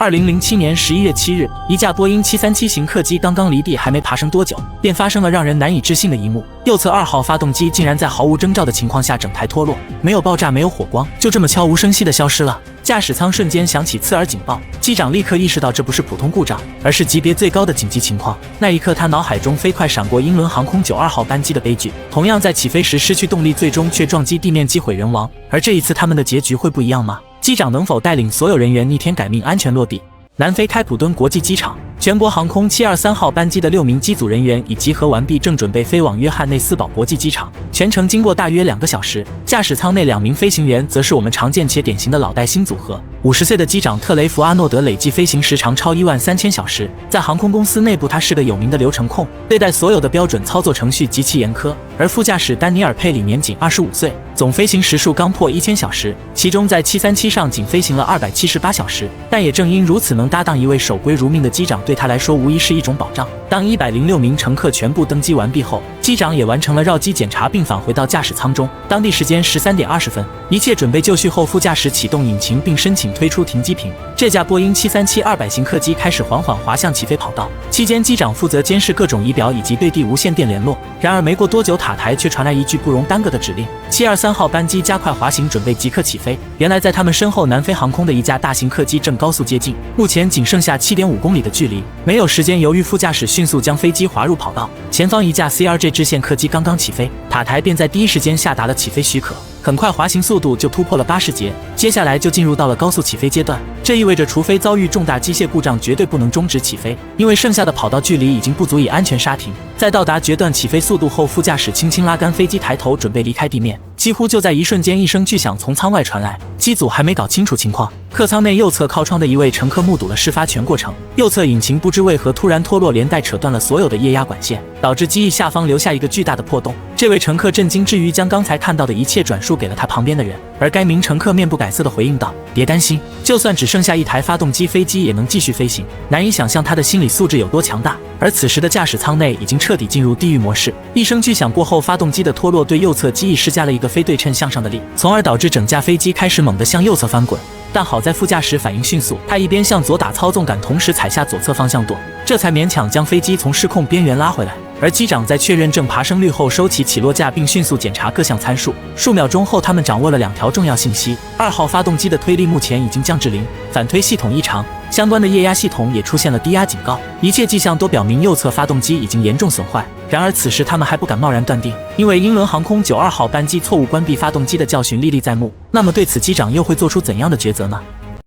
2007年11月7日，一架波音737型客机刚刚离地，还没爬升多久，便发生了让人难以置信的一幕：右侧2号发动机竟然在毫无征兆的情况下整台脱落，没有爆炸，没有火光，就这么悄无声息地消失了。驾驶舱瞬间响起刺耳警报，机长立刻意识到这不是普通故障，而是级别最高的紧急情况。那一刻，他脑海中飞快闪过英伦航空92号班机的悲剧，同样在起飞时失去动力，最终却撞击地面，机毁人亡。而这一次，他们的结局会不一样吗？机长能否带领所有人员逆天改命，安全落地？南非开普敦国际机场，全国航空723号班机的6名机组人员已集合完毕，正准备飞往约翰内斯堡国际机场。全程经过大约2个小时，驾驶舱内2名飞行员则是我们常见且典型的老带新组合。50岁的机长特雷弗阿诺德累计飞行时长超13000小时，在航空公司内部他是个有名的流程控，对待所有的标准操作程序极其严苛。而副驾驶丹尼尔佩里年仅25岁，总飞行时数刚破1000小时，其中在737上仅飞行了278小时。但也正因如此，能搭档一位守规如命的机长，对他来说无疑是一种保障。当106名乘客全部登机完毕后，机长也完成了绕机检查，并返回到驾驶舱中。当地时间13点20分，一切准备就绪后，副驾驶启动引擎并申请推出停机坪。这架波音737-200型客机开始缓缓滑向起飞跑道，期间机长负责监视各种仪表以及对地无线电联络。然而没过多久，塔台却传来一句不容耽搁的指令：723号班机加快滑行，准备即刻起飞。原来在他们身后，南非航空的一架大型客机正高速接近，目前仅剩下7.5公里的距离，没有时间犹豫，副驾驶迅速将飞机滑入跑道。前方一架 CRJ 支线客机刚刚起飞，塔台便在第一时间下达了起飞许可。很快滑行速度就突破了80节，接下来就进入到了高速起飞阶段。这意味着除非遭遇重大机械故障，绝对不能终止起飞，因为剩下的跑道距离已经不足以安全刹停。在到达决断起飞速度后，副驾驶轻轻拉杆，飞机抬头准备离开地面。几乎就在一瞬间，一声巨响从舱外传来，机组还没搞清楚情况，客舱内右侧靠窗的一位乘客目睹了事发全过程。右侧引擎不知为何突然脱落，连带扯断了所有的液压管线，导致机翼下方留下一个巨大的破洞。这位乘客震惊之余，将刚才看到的一切转述给了他旁边的人，而该名乘客面不改色地回应道：“别担心，就算只剩下一台发动机，飞机也能继续飞行。”难以想象他的心理素质有多强大。而此时的驾驶舱内已经彻底进入地狱模式。一声巨响过后，发动机的脱落对右侧机翼施加了一个非对称向上的力，从而导致整架飞机开始猛地向右侧翻滚。但好在副驾驶反应迅速，他一边向左打操纵杆，同时踩下左侧方向舵，这才勉强将飞机从失控边缘拉回来。而机长在确认正爬升率后，收起起落架，并迅速检查各项参数。数秒钟后，他们掌握了2条重要信息：2号发动机的推力目前已经降至0，反推系统异常，相关的液压系统也出现了低压警告。一切迹象都表明右侧发动机已经严重损坏。然而此时他们还不敢贸然断定，因为英伦航空92号班机错误关闭发动机的教训历历在目。那么对此，机长又会做出怎样的抉择呢？